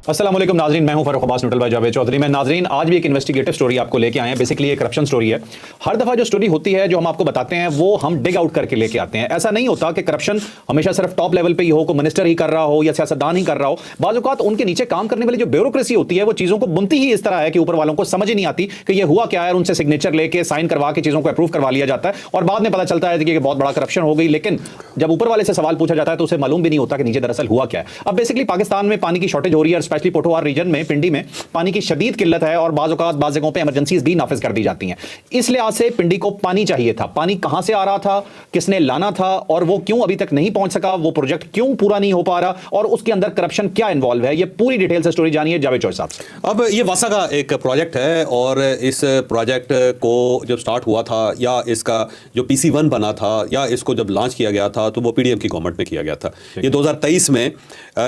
अस्सलाम वालेकुम नाजरीन, मैं हूं फर्रुख अब्बास न्यूट्रल भाई जावेद चौधरी। मैं नाजरीन आज भी एक इन्वेस्टिगेटिव स्टोरी आपको लेके आए हैं। बेसिकली एक करप्शन स्टोरी है। हर दफ़ा जो स्टोरी होती है जो हम आपको बताते हैं वो हम डिग आउट करके लेके आते हैं। ऐसा नहीं होता कि करप्शन हमेशा सिर्फ टॉप लेवल पे ही हो, कोई मिनिस्टर ही कर रहा हो या सियासतदान ही कर रहा हो। बाज़ औक़ात उनके नीचे काम करने वाली जो ब्यूरोक्रेसी होती है वो चीज़ों को बुनती ही इस तरह है कि ऊपर वालों को समझ ही नहीं आती कि ये हुआ क्या है। उनसे सिग्नेचर लेके साइन करवा के चीज़ों को अप्रूव करवा लिया जाता है और बाद में पता चलता है कि बहुत बड़ा करप्शन हो गई। लेकिन जब ऊपर वाले से सवाल पूछा जाता है तो उसे मालूम भी नहीं होता कि नीचे दरअसल हुआ क्या है। अब बेसिकली पाकिस्तान में पानी की शॉर्टेज हो रही है, स्पेशली पोठोहार रीजन में, पिंडी में पानी की शदीद किल्लत है और बाज़ औक़ात बाज़ जगहों पे इमरजेंसीज भी नाफिज कर दी जाती हैं। इस लिहाज से पिंडी को पानी चाहिए था। पानी कहां से आ रहा था, किसने लाना था और वो क्यों अभी तक नहीं पहुंच सका, वो प्रोजेक्ट क्यों पूरा नहीं हो पा रहा और उसके अंदर करप्शन क्या इन्वॉल्व है, ये पूरी डिटेल से स्टोरी जानिए जावेद चौधरी साहब से। अब ये वासा का एक प्रोजेक्ट है और इस प्रोजेक्ट को जब स्टार्ट हुआ था या इसका जो PC1 बना था या इसको जब लॉन्च किया गया था तो वो PDM की गवर्नमेंट में किया गया था। ये 2023 में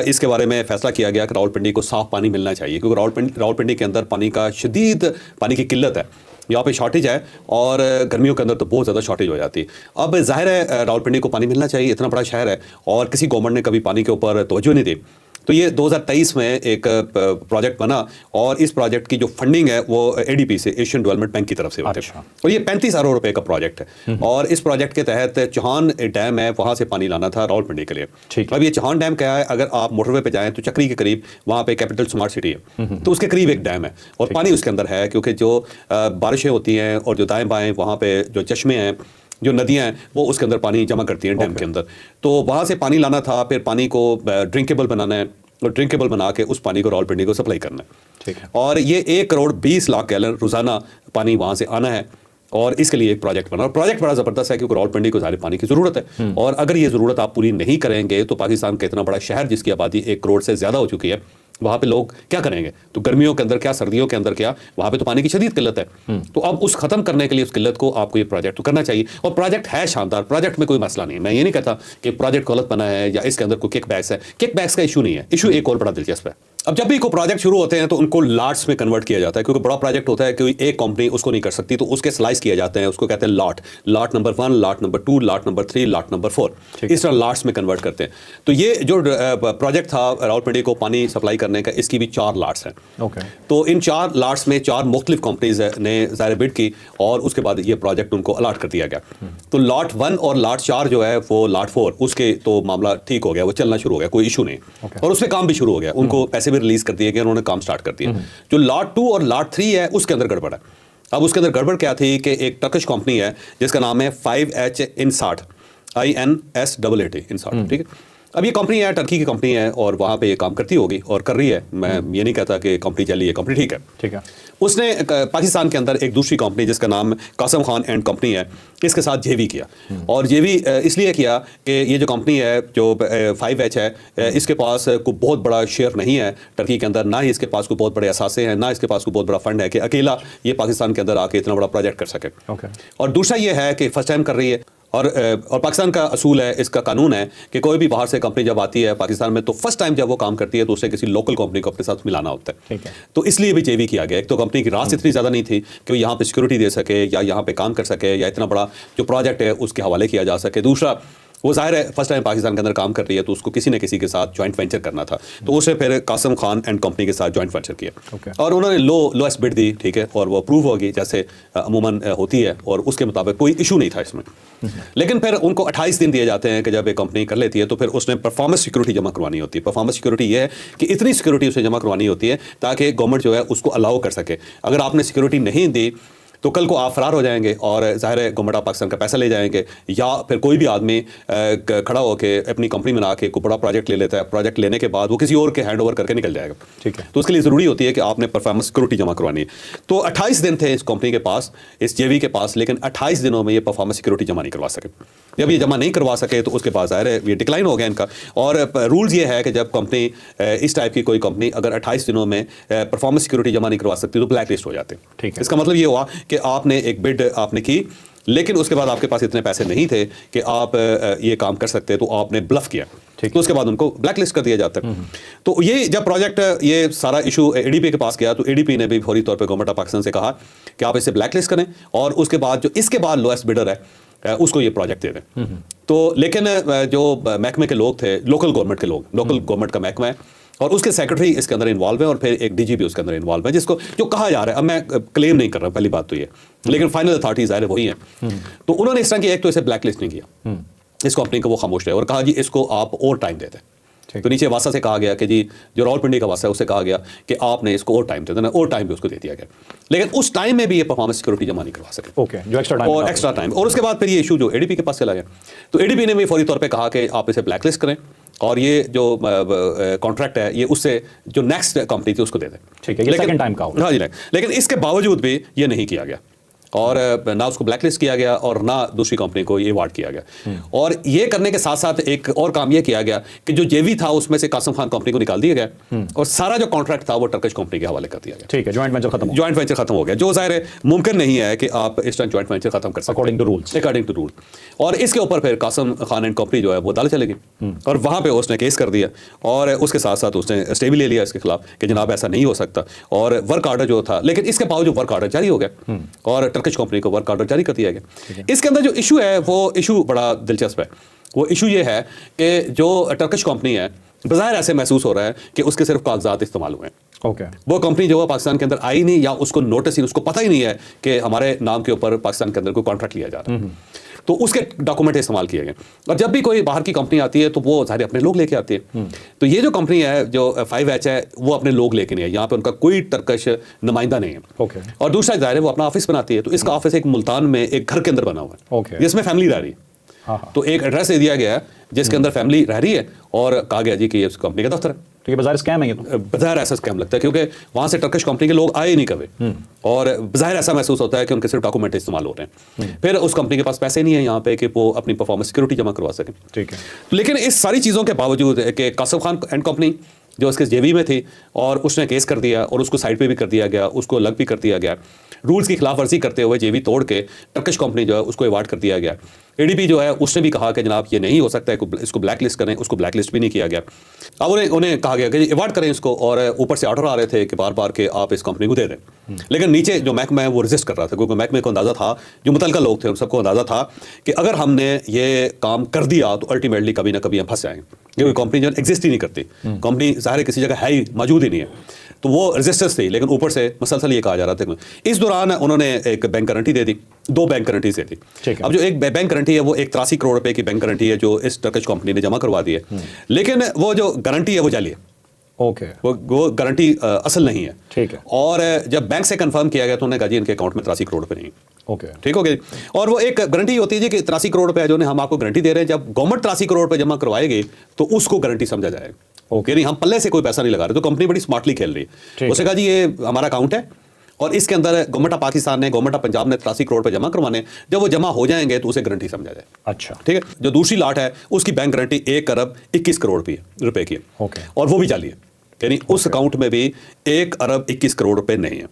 इसके बारे में फैसला किया गया कि रावलपिंडी को साफ पानी मिलना चाहिए, क्योंकि रावलपिंडी के अंदर पानी का शदीद पानी की किल्लत है, यहाँ पे शॉर्टेज है और गर्मियों के अंदर तो बहुत ज़्यादा शॉर्टेज हो जाती है। अब जाहिर है रावलपिंडी को पानी मिलना चाहिए, इतना बड़ा शहर है और किसी गवर्नमेंट ने कभी पानी के ऊपर तवज्जो नहीं दी। तो ये 2023 में एक प्रोजेक्ट बना और इस प्रोजेक्ट की जो फंडिंग है वो ADB से, एशियन डेवलपमेंट बैंक की तरफ से होती है। और ये 35 अरब रुपए का प्रोजेक्ट है और इस प्रोजेक्ट के तहत चौहान डैम है, वहाँ से पानी लाना था रावलपिंडी के लिए। अब ये चौहान डैम क्या है, अगर आप मोटरवे पे जाएं तो चक्री के करीब वहाँ पे कैपिटल स्मार्ट सिटी है, तो उसके करीब एक डैम है और पानी उसके अंदर है, क्योंकि जो बारिशें होती हैं और जो दाएँ बाएँ वहाँ पे जो चश्मे हैं, जो नदियां हैं, वो उसके अंदर पानी जमा करती हैं डैम के अंदर। तो वहाँ से पानी लाना था, फिर पानी को ड्रिंकेबल बनाना है और ड्रिंकेबल बना के उस पानी को रावलपिंडी को सप्लाई करना है। ठीक है। और ये 1 करोड़ 20 लाख गैलन रोजाना पानी वहाँ से आना है और इसके लिए एक प्रोजेक्ट बना। और प्रोजेक्ट बड़ा ज़बरदस्त है क्योंकि रावलपिंडी को सारे पानी की ज़रूरत है और अगर ये ज़रूरत आप पूरी नहीं करेंगे तो पाकिस्तान का इतना बड़ा शहर जिसकी आबादी 1 करोड़ से ज़्यादा हो चुकी है, वहाँ पे लोग क्या करेंगे? तो गर्मियों के अंदर क्या, सर्दियों के अंदर क्या, वहाँ पे तो पानी की शदीद किल्लत है। तो अब उस खत्म करने के लिए उस किल्लत को आपको ये प्रोजेक्ट तो करना चाहिए और प्रोजेक्ट है शानदार, प्रोजेक्ट में कोई मसला नहीं है। मैं ये नहीं कहता कि प्रोजेक्ट गलत बना है या इसके अंदर कोई किकबैक्स है, किकबैक्स का इशू नहीं है। इशू एक और बड़ा दिलचस्प है। अब जब भी कोई प्रोजेक्ट शुरू होते हैं तो उनको लाट्स में कन्वर्ट किया जाता है, क्योंकि बड़ा प्रोजेक्ट होता है, कोई एक कंपनी उसको नहीं कर सकती, तो उसके स्लाइस किए जाते हैं, उसको कहते हैं lot number 1, lot number 2, lot number 3, lot number 4, इस तरह लॉट्स में कन्वर्ट करते हैं। तो ये जो प्रोजेक्ट था रावलपिंडी को पानी सप्लाई करने का, इसकी भी 4 लॉट्स हैं। तो इन 4 लॉट्स में 4 मुख्तलिफ कंपनीज ने ज़ाहिर बिड की और उसके बाद ये प्रोजेक्ट उनको अलाट कर दिया गया। तो लॉट 1 और लॉट 4 जो है वो लॉट 4 उसके तो मामला ठीक हो गया, वो चलना शुरू हो गया, कोई इशू नहीं और उसमें काम भी शुरू हो गया, उनको पैसे भी रिलीज कर दिए गए, उन्होंने काम स्टार्ट कर दिया। जो लॉट 2 और लॉट 3 है उसके अंदर गड़बड़ है। अब उसके अंदर गड़बड़ क्या थी कि एक टर्किश कंपनी है जिसका नाम है 5H INSAT, INSAT, INSAT, ठीक है। अब ये कंपनी है, टर्की की कंपनी है और वहाँ पे ये काम करती होगी और कर रही है। मैं ये नहीं कहता कि कंपनी चली है, कंपनी ठीक है। उसने पाकिस्तान के अंदर एक दूसरी कंपनी जिसका नाम कासम खान एंड कंपनी है, इसके साथ JV किया और JV इसलिए किया कि ये जो कंपनी है जो 5H है, इसके पास कोई बहुत बड़ा शेयर नहीं है टर्की के अंदर, ना ही इसके पास कोई बहुत बड़े असासे हैं, ना इसके पास कोई बहुत बड़ा फंड है कि अकेला ये पाकिस्तान के अंदर आके इतना बड़ा प्रोजेक्ट कर सके। और दूसरा ये है कि फर्स्ट टाइम कर रही है और पाकिस्तान का असूल है, इसका कानून है कि कोई भी बाहर से कंपनी जब आती है पाकिस्तान में तो फर्स्ट टाइम जब वो काम करती है तो उसे किसी लोकल कंपनी को अपने साथ मिलाना होता है। तो इसलिए भी JV किया गया। एक तो कंपनी की रास इतनी ज़्यादा नहीं थी कि वो यहाँ पे सिक्योरिटी दे सके या यहाँ पे काम कर सके या इतना बड़ा जो प्रोजेक्ट है उसके हवाले किया जा सके। दूसरा, वो जाहिर है फर्स्ट टाइम पाकिस्तान के अंदर काम कर रही है तो उसको किसी न किसी के साथ जॉइंट वेंचर करना था, तो उसे फिर कासम खान एंड कंपनी के साथ जॉइंट वेंचर किया और उन्होंने लोएस्ट बिड दी, ठीक है, और वो अप्रूव होगी जैसे अमूमन होती है और उसके मुताबिक कोई इशू नहीं था इसमें। लेकिन फिर उनको 28 दिन दिए जाते हैं कि जब एक कंपनी कर लेती है तो फिर उसने परफॉर्मेंस सिक्योरिटी जमा करवानी होती है। परफॉर्मेंस सिक्योरिटी ये है कि इतनी सिक्योरिटी उसे जमा करवानी होती है ताकि गवर्नमेंट जो है उसको अलाउ कर सके। अगर आपने सिक्योरिटी नहीं दी तो कल को आप फरार हो जाएंगे और ज़ाहिर है गवर्नमेंट ऑफ पाकिस्तान का पैसा ले जाएंगे, या फिर कोई भी आदमी खड़ा होकर अपनी कंपनी बना के कोई बड़ा प्रोजेक्ट ले लेता है, प्रोजेक्ट लेने के बाद वो किसी और के हैंड ओवर करके निकल जाएगा। ठीक है। तो उसके लिए ज़रूरी होती है कि आपने परफॉर्मेंस सिक्योरिटी जमा करवानी है। तो 28 दिन थे इस कंपनी के पास, इस JV के पास, लेकिन 28 दिनों में ये परफॉर्मेंस सिक्योरिटी जमा नहीं करवा सके। जब ये जमा नहीं करवा सके तो उसके पास ज़ाहिर है ये डिक्लाइन हो गया इनका। और रूल्स ये है कि जब कंपनी इस टाइप की कोई कंपनी अगर 28 दिनों में परफॉर्मेंस सिक्योरिटी जमा नहीं करवा सकती तो ब्लैक लिस्ट हो जाते हैं। ठीक है। इसका मतलब ये हुआ कि आपने एक बिड आपने की लेकिन उसके बाद आपके पास इतने पैसे नहीं थे कि आप ये काम कर सकते, तो आपने ब्लफ किया, तो उसके बाद उनको ब्लैक लिस्ट कर दिया जाता है। तो ये जब प्रोजेक्ट ये सारा इशू ADB के पास गया तो ADB ने भी फौरी तौर पर गवर्नमेंट ऑफ पाकिस्तान से कहा कि आप इसे ब्लैक लिस्ट करें और उसके बाद जो इसके बाद लोएस्ट बिडर है उसको ये प्रोजेक्ट दे दें। तो लेकिन जो महकमे के लोग थे, लोकल गवर्नमेंट के लोग, लोकल गवर्नमेंट का महकमा है और उसके सेक्रेटरी इसके अंदर इन्वॉल्व है और फिर एक डीजीपी उसके अंदर इन्वॉल्व है, जिसको जो कहा जा रहा है, अब मैं क्लेम नहीं कर रहा, पहली बात तो ये, लेकिन फाइनल अथॉरिटी ज़ाहिर है वही है। तो उन्होंने इस तरह की एक तो इसे ब्लैक लिस्ट नहीं किया इस कंपनी को, वो खामोश रहे और कहा जी इसको आप और टाइम देते हैं। तो नीचे वासा से कहा गया कि जी जो रावलपिंडी का वासा है उससे कहा गया कि आपने इसको और टाइम दे देना, और टाइम भी उसको दे दिया गया, लेकिन उस टाइम में भी ये परफॉर्मेंस सिक्योरिटी जमा नहीं करवा सके। ओके, जो एक्स्ट्रा टाइम और एक्स्ट्रा टाइम, और उसके बाद फिर ये इशू जो एडीपी के पास चला गया, तो एडीपी ने भी फौरी तौर पे कहा कि आप इसे ब्लैकलिस्ट करें और ये जो कॉन्ट्रैक्ट है ये उससे जो नेक्स्ट कंपनी थी उसको दे दें। ठीक है, ये सेकंड टाइम का होगा। हाँ जी, लेकिन इसके बावजूद भी ये नहीं किया गया और ना उसको ब्लैकलिस्ट किया गया और ना दूसरी कंपनी को ये अवार्ड किया गया। और ये करने के साथ साथ एक और काम ये किया गया कि जो जेवी था उसमें से कासिम खान कंपनी को निकाल दिया गया और सारा जो कॉन्ट्रैक्ट था वो टर्किश कंपनी के हवाले कर दिया गया। ठीक है, जॉइंट वेंचर खत्म हो जॉइंट वेंचर खत्म हो गया, जो जाहिर है मुमकिन नहीं है कि आप इस टाइम जॉइंट वेंचर खत्म कर सकते according to rules. According to rule. और इसके ऊपर फिर कासिम खान एंड कंपनी जो है वो अदालत चलेगी और वहाँ पे उसने केस कर दिया और उसके साथ साथ उसने स्टे भी ले लिया इसके खिलाफ कि जनाब ऐसा नहीं हो सकता, और वर्क आर्डर जो था, लेकिन इसके बावजूद वर्क आर्डर जारी हो गया और टर्किश कंपनी को वर्क आर्डर जारी कर दिया गया। इसके अंदर जो इशू है वो इशू बड़ा दिलचस्प है। वो इशू ये है कि जो टर्किश कंपनी है बज़ाहिर ऐसे महसूस हो रहा है कि उसके सिर्फ कागजात इस्तेमाल हुए हैं। ओके, वो कंपनी जो है पाकिस्तान के अंदर आई नहीं, या उसको नोटिस ही, उसको पता ही नहीं है कि हमारे नाम के ऊपर पाकिस्तान के अंदर कोई कॉन्ट्रैक्ट लिया जा रहा है, तो उसके डॉक्यूमेंट इस्तेमाल किए गए। और जब भी कोई बाहर की कंपनी आती है तो वो सारे अपने लोग लेके आती है। तो ये जो कंपनी है जो 5H है वो अपने लोग लेके नहीं है, यहाँ पे उनका कोई टर्किश नुमाइंदा नहीं है। ओके। और दूसरा जाहिर है वो अपना ऑफिस बनाती है, तो इसका ऑफिस एक मुल्तान में एक घर के अंदर बना हुआ है ओके। जिसमें फैमिली रह रही है। हाँ। तो एक एड्रेस दे दिया गया है जिसके अंदर फैमिली रह रही है और कहा गया जी कि ये कंपनी का दफ्तर है। तो ये बाजार स्कैम है ये तो। बाहर ऐसा स्कैम लगता है क्योंकि वहां से टर्किश कंपनी के लोग आए ही नहीं कभी, और बाहर ऐसा महसूस होता है कि उनके सिर्फ डॉक्यूमेंट इस्तेमाल हो रहे हैं। फिर उस कंपनी के पास पैसे नहीं है यहाँ पे कि वो अपनी परफॉर्मेंस सिक्योरिटी जमा करवा सकें। ठीक है, लेकिन इस सारी चीज़ों के बावजूद कि कासिम खान एंड कंपनी जो उसके जेवी में थी और उसने केस कर दिया और उसको साइड पे भी कर दिया गया, उसको अलग भी कर दिया गया, रूल्स की खिलाफ वर्जी करते हुए जेवी तोड़ के टर्किश कंपनी जो है उसको अवार्ड कर दिया गया। एडीपी जो है उसने भी कहा कि जनाब ये नहीं हो सकता है, इसको ब्लैक लिस्ट करें, उसको ब्लैक लिस्ट भी नहीं किया गया। अब उन्हें कहा गया कि अवार्ड करें इसको, और ऊपर से ऑर्डर आ रहे थे कि बार बार के आप इस कंपनी को दे दें। लेकिन नीचे जो महकमा है वो रजिस्ट कर रहा था, क्योंकि महकमे को अंदाज़ा था, जो मुतलका लोग थे उन सबको अंदाज़ा था कि अगर हमने ये काम कर दिया तो अल्टीमेटली कभी ना कभी हम फंस जाएंगे, क्योंकि कंपनी जो एग्जिस्ट ही नहीं करती, कंपनी ज़ाहिर किसी जगह है ही, मौजूद ही नहीं है। तो वो रेजिस्टेंस थी, लेकिन ऊपर से मसलसल ये कहा जा रहा था। इस दौरान उन्होंने एक बैंक गारंटी दे दी, 2 बैंक गारंटीज दे दी। अब जो एक बैंक गारंटी है वो 83 करोड़ रुपए की बैंक गारंटी है जो इस टर्किश कंपनी ने जमा करवा दी है, लेकिन वो जो गारंटी है वो जाली है। ओके, वो गारंटी असल नहीं है। ठीक है। और जब बैंक से कंफर्म किया गया तो उन्होंने कहा जी इनके अकाउंट में 83 करोड़ रुपए नहीं। ओके, ठीक हो गया। और वो एक गारंटी होती है जी कि 83 करोड़ रुपए जो हम आपको गारंटी दे रहे हैं, जब गवर्नमेंट 83 करोड़ रुपए जमा करवाएगी तो उसको गारंटी समझा जाएगा। ओके, नहीं हम पल्ले से कोई पैसा नहीं लगा रहे। तो कंपनी बड़ी स्मार्टली खेल रही है। उसने कहा जी ये हमारा अकाउंट है और इसके अंदर गवर्नमेंट ऑफ पाकिस्तान ने, गवर्नमेंट ऑफ पंजाब ने 83 करोड़ रुपए जमा करवाने, जब वो जमा हो जाएंगे तो उसे गारंटी समझा जाए। अच्छा, ठीक है। जो दूसरी लाट है उसकी बैंक गारंटी 1 अरब 21 करोड़ रुपए की है। ओके। और वो भी जाली है, यानी उस अकाउंट में भी 1 अरब 21 करोड़ रुपए नहीं है।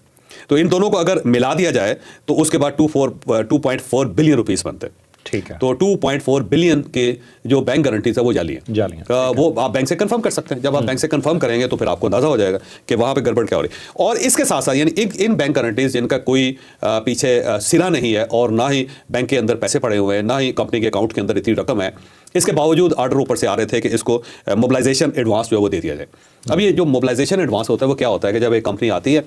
तो इन दोनों को अगर मिला दिया जाए तो उसके बाद 2.4 बिलियन रुपीस बनते हैं। ठीक है। तो 2.4 बिलियन के जो बैंक गारंटीज है वो जाली है। वो आप बैंक से कंफर्म कर सकते हैं। जब आप बैंक से कंफर्म करेंगे तो फिर आपको अंदाजा हो जाएगा कि वहां पे गड़बड़ क्या हो रही है। और इसके साथ साथ यानी इन बैंक गारंटीज जिनका कोई पीछे सिरा नहीं है और ना ही बैंक के अंदर पैसे पड़े हुए हैं, ना ही कंपनी के अकाउंट के अंदर इतनी रकम है, इसके बावजूद ऑर्डर ऊपर से आ रहे थे कि इसको मोबिलाइजेशन एडवांस जो है वो दे दिया जाए। अब ये जो मोबिलाइजेशन एडवांस होता है वो क्या होता है कि जब एक कंपनी आती है